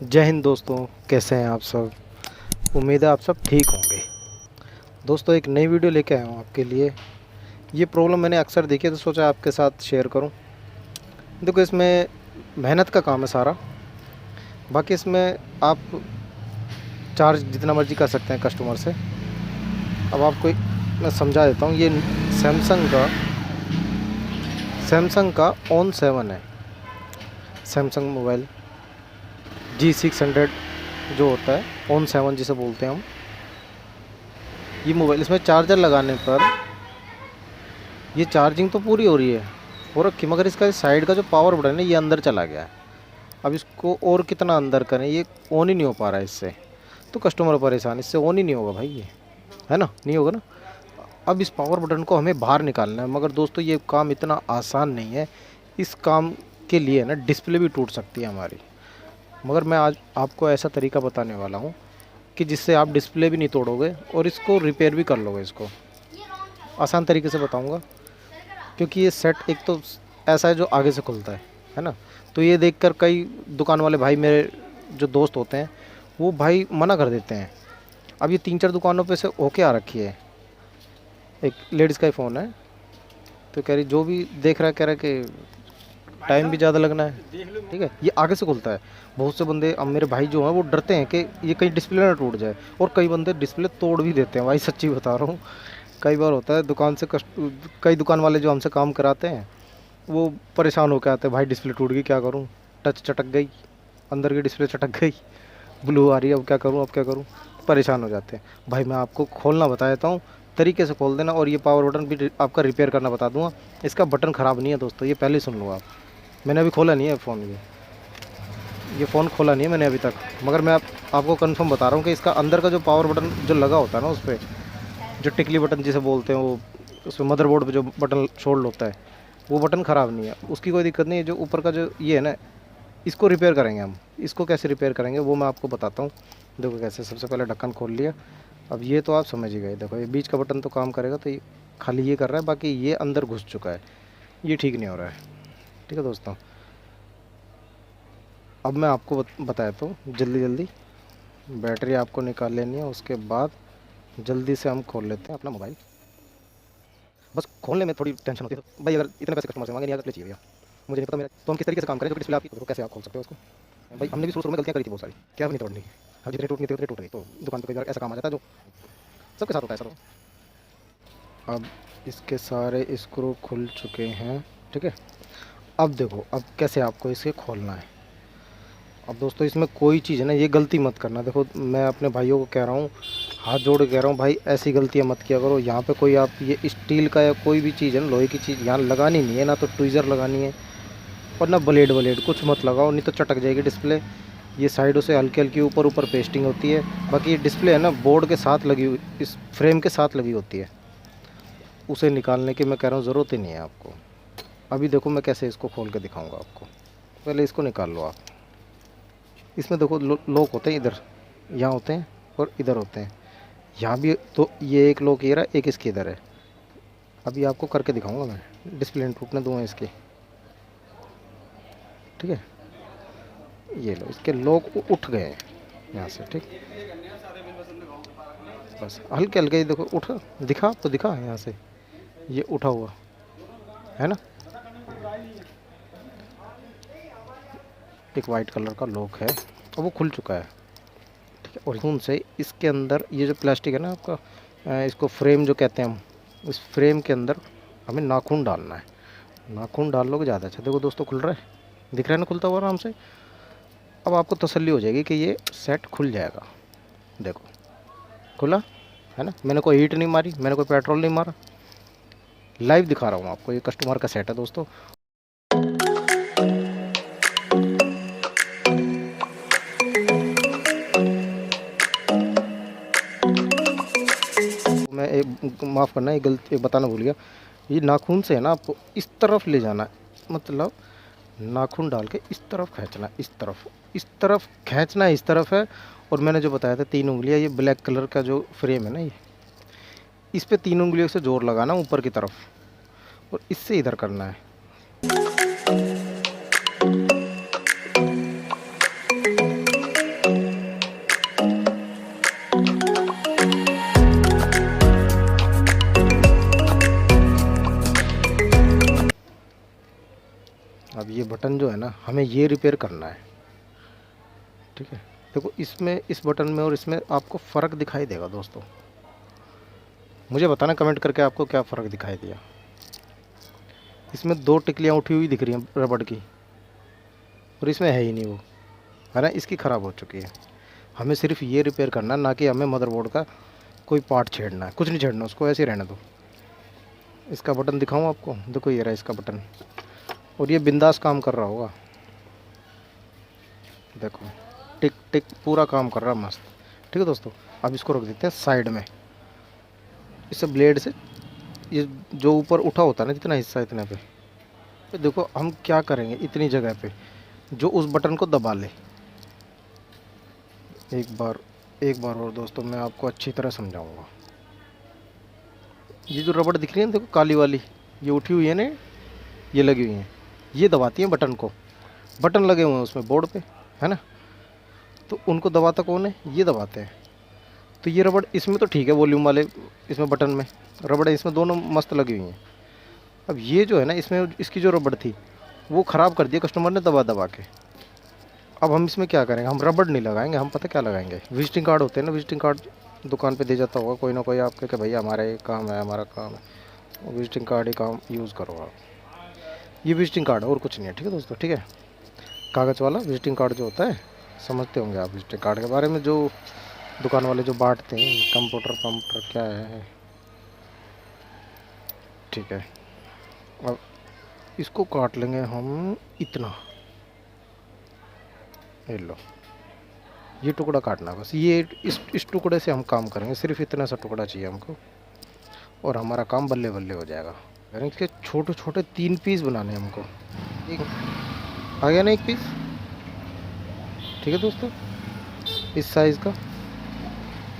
जय हिंद दोस्तों, कैसे हैं आप सब। उम्मीद है आप सब ठीक होंगे। दोस्तों, एक नई वीडियो लेके आया हूँ आपके लिए। ये प्रॉब्लम मैंने अक्सर देखी है तो सोचा आपके साथ शेयर करूँ। देखो, इसमें मेहनत का काम है सारा। बाकी इसमें आप चार्ज जितना मर्जी कर सकते हैं कस्टमर से। अब आपको मैं समझा देता हूँ। ये सैमसंग का ON7 है। सैमसंग मोबाइल G600 जो होता है, ON7 जिसे बोलते हैं हम। ये मोबाइल, इसमें चार्जर लगाने पर ये चार्जिंग तो पूरी हो रही है, हो रखी, मगर इसका साइड का जो पावर बटन है ये अंदर चला गया है। अब इसको और कितना अंदर करें, ये ऑन ही नहीं हो पा रहा है इससे। तो कस्टमर परेशान, इससे ऑन ही नहीं होगा भाई, ये है ना, नहीं होगा ना। अब इस पावर बटन को हमें बाहर निकालना है, मगर दोस्तों ये काम इतना आसान नहीं है। इस काम के लिए ना डिस्प्ले भी टूट सकती है हमारी। मगर मैं आज आपको ऐसा तरीका बताने वाला हूँ कि जिससे आप डिस्प्ले भी नहीं तोड़ोगे और इसको रिपेयर भी कर लोगे। इसको आसान तरीके से बताऊँगा, क्योंकि ये सेट एक तो ऐसा है जो आगे से खुलता है ना। तो ये देखकर कई दुकान वाले भाई, मेरे जो दोस्त होते हैं, वो भाई मना कर देते हैं। अब ये 3-4 दुकानों पे से होके आ रखी है। एक लेडीज़ का ही फ़ोन है, तो कह रही, जो भी देख रहा है कह रहा है कि टाइम भी ज़्यादा लगना है। ठीक है, ये आगे से खुलता है। बहुत से बंदे, अब मेरे भाई जो हैं, वो डरते हैं कि ये कहीं डिस्प्ले ना टूट जाए, और कई बंदे डिस्प्ले तोड़ भी देते हैं भाई, सच्ची बता रहा हूँ। कई बार होता है दुकान से कई दुकान वाले जो हमसे काम कराते हैं, वो परेशान होकर आते हैं, भाई डिस्प्ले टूट गई, क्या करूं, टच चटक गई, अंदर की डिस्प्ले चटक गई, ब्लू आ रही है, अब क्या करूं, परेशान हो जाते हैं। भाई मैं आपको खोलना बता देता हूँ, तरीके से खोल देना, और ये पावर बटन भी आपका रिपेयर करना बता दूंगा। इसका बटन ख़राब नहीं है दोस्तों, ये पहले ही सुन लो आप। मैंने अभी खोला नहीं है फ़ोन, ये फ़ोन खोला नहीं है मैंने अभी तक, मगर मैं आपको कंफर्म बता रहा हूँ कि इसका अंदर का जो पावर बटन जो लगा होता है ना, उस पर जो टिकली बटन जिसे बोलते हैं, वो उसमें मदरबोर्ड पे जो बटन शोल्ड होता है, वो बटन ख़राब नहीं है, उसकी कोई दिक्कत नहीं है। जो ऊपर का जो ये है ना, इसको रिपेयर करेंगे हम। इसको कैसे रिपेयर करेंगे वो मैं आपको बताता हूँ। देखो कैसे, सबसे पहले ढक्कन खोल लिया। अब ये तो आप समझ ही गए। देखो, ये बीच का बटन तो काम करेगा, तो ये खाली ये कर रहा है, बाकी ये अंदर घुस चुका है, ये ठीक नहीं हो रहा है। ठीक है दोस्तों, अब मैं आपको बताता हूँ जल्दी जल्दी। बैटरी आपको निकाल लेनी है, उसके बाद जल्दी से हम खोल लेते हैं अपना मोबाइल। बस खोलने में थोड़ी टेंशन होती है तो भाई, अगर इतने पैसे कस्टमर से मांगे नहीं, अगर चाहिए भैया, मुझे नहीं पता मेरा, तो हम किस तरीके से काम करें जो कि डिस्प्ले आपकी, तो कैसे आप खोल सकते हो उसको। भाई हमने भी शुरू में गलतियाँ करी थी बहुत सारी, क्या भी नहीं तोड़नी। अब जितनी टूटनी थी उतनी टूट गई, तो दुकान पर कई बार ऐसा काम आ जाता है जो सबके साथ होता है सर। अब इसके सारे स्क्रू खुल चुके हैं। ठीक है, अब देखो, अब कैसे आपको इसे खोलना है। अब दोस्तों, इसमें कोई चीज़ है ना, ये गलती मत करना। देखो, मैं अपने भाइयों को कह रहा हूँ, हाथ जोड़ के कह रहा हूँ, भाई ऐसी गलतियाँ मत किया करो। यहाँ पे कोई आप ये स्टील का या कोई भी चीज़ है ना, लोहे की चीज़ यहाँ लगानी नहीं है, ना तो ट्विज़र लगानी है, और ना ब्लेड कुछ मत लगाओ, नहीं तो चटक जाएगी डिस्प्ले। ये साइडों से हल्की हल्की ऊपर ऊपर पेस्टिंग होती है। बाकी ये डिस्प्ले है ना, बोर्ड के साथ लगी हुई, इस फ्रेम के साथ लगी होती है, उसे निकालने की मैं कह रहा हूँ ज़रूरत ही नहीं है आपको। अभी देखो मैं कैसे इसको खोल के दिखाऊँगा आपको। पहले इसको निकाल लो आप। इसमें देखो लॉक होते हैं, इधर यहाँ होते हैं और इधर होते हैं। यहाँ भी तो ये एक लॉक ये रहा, एक इसके इधर है। अभी आपको करके दिखाऊंगा मैं, डिस्प्ले टूटने दूँगा इसके। ठीक है, ये लो, इसके लॉक उठ गए हैं यहाँ से। ठीक, बस हल्के हल्के ही देखो उठ, दिखा तो दिखा यहाँ से, ये उठा हुआ है ना। एक वाइट कलर का लॉक है और वो खुल चुका है। ठीक है, और सुन से इसके अंदर ये जो प्लास्टिक है ना आपका, इसको फ्रेम जो कहते हैं हम, इस फ्रेम के अंदर हमें नाखून डालना है। नाखून डाल लोगे ज़्यादा अच्छा। देखो दोस्तों, खुल रहा है, दिख रहा है ना, खुलता हुआ आराम से। अब आपको तसल्ली हो जाएगी कि ये सेट खुल जाएगा। देखो खुला है ना, मैंने कोई हीट नहीं मारी, मैंने कोई पेट्रोल नहीं मारा, लाइव दिखा रहा हूँ आपको। ये कस्टमर का सेट है दोस्तों। मैं एक माफ़ करना, एक गलती बताना भूल गया। ये नाखून से है ना, आपको इस तरफ ले जाना है, मतलब नाखून डाल के इस तरफ खींचना, इस तरफ खींचना है, इस तरफ है। और मैंने जो बताया था 3 उंगलियां, ये ब्लैक कलर का जो फ्रेम है ना, ये इस पे 3 उंगलियों से जोर लगाना ऊपर की तरफ, और इससे इधर करना है। बटन जो है ना, हमें ये रिपेयर करना है, ठीक है। देखो इसमें, इस बटन में और इसमें आपको फ़र्क दिखाई देगा दोस्तों। मुझे बताना कमेंट करके आपको क्या फ़र्क दिखाई दिया। इसमें 2 टिकलियाँ उठी हुई दिख रही हैं रबड़ की, और इसमें है ही नहीं वो, है ना, इसकी ख़राब हो चुकी है। हमें सिर्फ ये रिपेयर करना है, ना कि हमें मदरबोर्ड का कोई पार्ट छेड़ना है। कुछ नहीं छेड़ना, उसको ऐसे ही रहने दो। इसका बटन दिखाऊं आपको, देखो ये रहा इसका बटन, और ये बिंदास काम कर रहा होगा। देखो टिक टिक पूरा काम कर रहा है मस्त, ठीक है दोस्तों। अब इसको रख देते हैं साइड में। इसे ब्लेड से ये जो ऊपर उठा होता है ना, जितना हिस्सा इतने पे, तो देखो हम क्या करेंगे, इतनी जगह पे जो उस बटन को दबा ले। एक बार और दोस्तों मैं आपको अच्छी तरह समझाऊंगा। ये जो रबड़ दिख रही है ना, देखो काली वाली, ये उठी हुई है ना, ये लगी हुई है, ये दबाती हैं बटन को। बटन लगे हुए हैं उसमें बोर्ड पे, है ना, तो उनको दबाता कौन है, ये दबाते हैं। तो ये रबड़ इसमें तो ठीक है, वॉल्यूम वाले इसमें बटन में रबड़ है, इसमें दोनों मस्त लगी हुई हैं। अब ये जो है ना, इसमें इसकी जो रबड़ थी वो ख़राब कर दिया कस्टमर ने दबा दबा के। अब हम इसमें क्या करेंगे, हम रबड़ नहीं लगाएंगे, हम पता क्या लगाएंगे, विजिटिंग कार्ड होते हैं ना, विजिटिंग कार्ड दुकान पे दे जाता होगा कोई ना कोई आपके, कि भैया हमारा ये काम है, हमारा काम है, विजिटिंग कार्ड ही काम यूज़ करो आप। ये विजिटिंग कार्ड है और कुछ नहीं है, ठीक है दोस्तों, ठीक है। कागज़ वाला विजिटिंग कार्ड जो होता है, समझते होंगे आप विजिटिंग कार्ड के बारे में, जो दुकान वाले जो बांटते हैं, कंप्यूटर पंप्यूटर क्या है, ठीक है। अब इसको काट लेंगे हम इतना, ये लो, ये टुकड़ा काटना है बस। ये इस टुकड़े से हम काम करेंगे, सिर्फ इतना सा टुकड़ा चाहिए हमको, और हमारा काम बल्ले बल्ले हो जाएगा। यानी इसके छोटे छोटे 3 पीस बनाने हैं हमको। एक आ गया ना, 1 पीस, ठीक है दोस्तों, इस साइज़ का।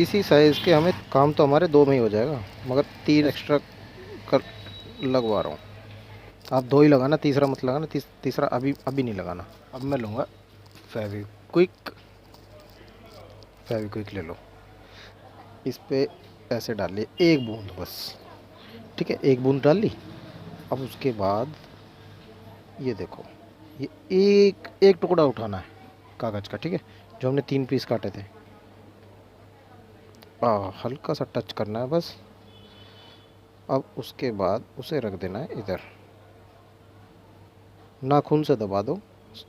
इसी साइज़ के हमें, काम तो हमारे 2 में ही हो जाएगा, मगर 3 एक्स्ट्रा कर लगवा रहा हूँ। आप 2 ही लगाना, तीसरा मत लगाना, तीसरा अभी अभी नहीं लगाना। अब मैं लूँगा फेविक्विक। फेविक्विक ले लो, इस पे ऐसे डाल लिए 1 बूंद बस, ठीक है, 1 बूंद डाल ली। अब उसके बाद ये देखो, ये एक टुकड़ा उठाना है कागज़ का, ठीक है, जो हमने 3 पीस काटे थे। हल्का सा टच करना है बस। अब उसके बाद उसे रख देना है इधर, नाखून से दबा दो,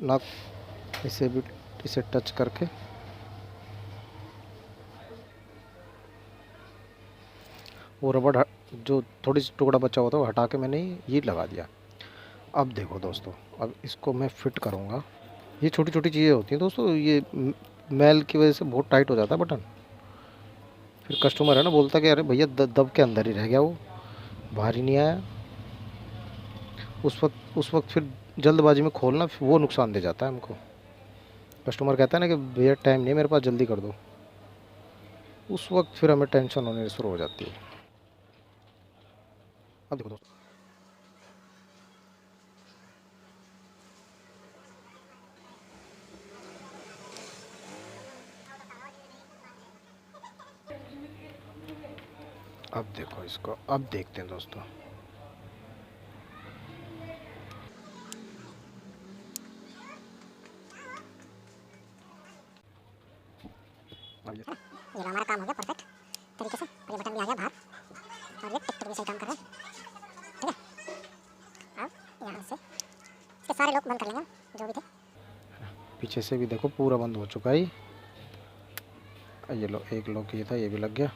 नाक इसे भी, इसे टच करके। वो रबड़ जो थोड़ी सी टुकड़ा बचा हुआ था वो हटा के मैंने ये लगा दिया। अब देखो दोस्तों, अब इसको मैं फिट करूँगा। ये छोटी छोटी चीज़ें होती हैं दोस्तों, ये मैल की वजह से बहुत टाइट हो जाता है बटन। फिर कस्टमर है ना, बोलता कि अरे भैया दब के अंदर ही रह गया, वो बाहर ही नहीं आया। उस वक्त फिर जल्दबाजी में खोलना, वो नुकसान दे जाता है हमको। कस्टमर कहता है ना कि भैया टाइम नहीं है मेरे पास, जल्दी कर दो। उस वक्त फिर हमें टेंशन होने शुरू हो जाती है। अब देखो दोस्तों, अब देखो इसको, अब देखते हैं दोस्तों। ये लो हमारा काम हो गया परफेक्ट तरीके से, और ये बटन भी आ गया बाहर, और ये टिक टिक भी सही काम कर रहा है, ठीक है। अब यहाँ से इसके सारे लॉक बंद कर लेंगे जो भी थे। पीछे से भी देखो पूरा बंद हो चुका है। ये लो, एक लॉक ये था, ये भी लग गया।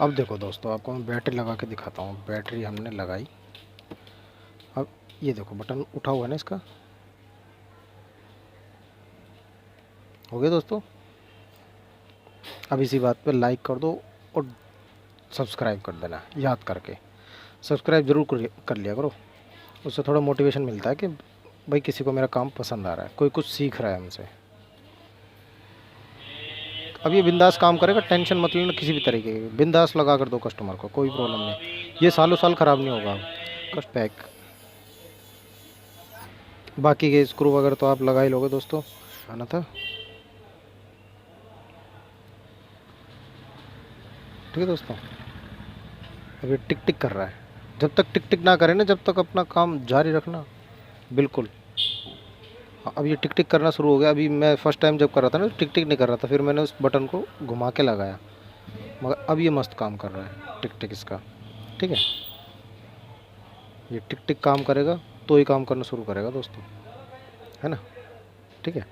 अब देखो दोस्तों, आपको मैं बैटरी लगा के दिखाता हूँ। बैटरी हमने लगाई। अब ये देखो बटन उठा हुआ है ना इसका, हो गया दोस्तों। अब इसी बात पे लाइक कर दो और सब्सक्राइब कर देना, याद करके सब्सक्राइब ज़रूर कर लिया करो। उससे थोड़ा मोटिवेशन मिलता है कि भाई किसी को मेरा काम पसंद आ रहा है, कोई कुछ सीख रहा है हमसे। अब ये बिंदास काम करेगा, टेंशन मत लेना किसी भी तरीके की। बिंदास लगा कर दो कस्टमर को, कोई प्रॉब्लम नहीं, ये सालों साल ख़राब नहीं होगा। कस्ट पैक, बाकी के स्क्रू वगैरह तो आप लगा ही लोगे दोस्तों, आना था, ठीक है दोस्तों। अब ये टिक टिक कर रहा है, जब तक टिक टिक ना करे ना, जब तक अपना काम जारी रखना, बिल्कुल अब ये टिक टिक करना शुरू हो गया। अभी मैं फर्स्ट टाइम जब कर रहा था ना, टिक टिक नहीं कर रहा था, फिर मैंने उस बटन को घुमा के लगाया, मगर अब ये मस्त काम कर रहा है टिक टिक इसका। ठीक है, ये टिक टिक काम करेगा तो ही काम करना शुरू करेगा दोस्तों, है ना। ठीक है,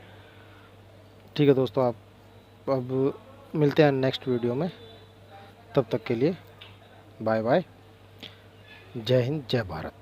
ठीक है दोस्तों, आप अब मिलते हैं नेक्स्ट वीडियो में। तब तक के लिए बाय बाय, जय हिंद, जय भारत।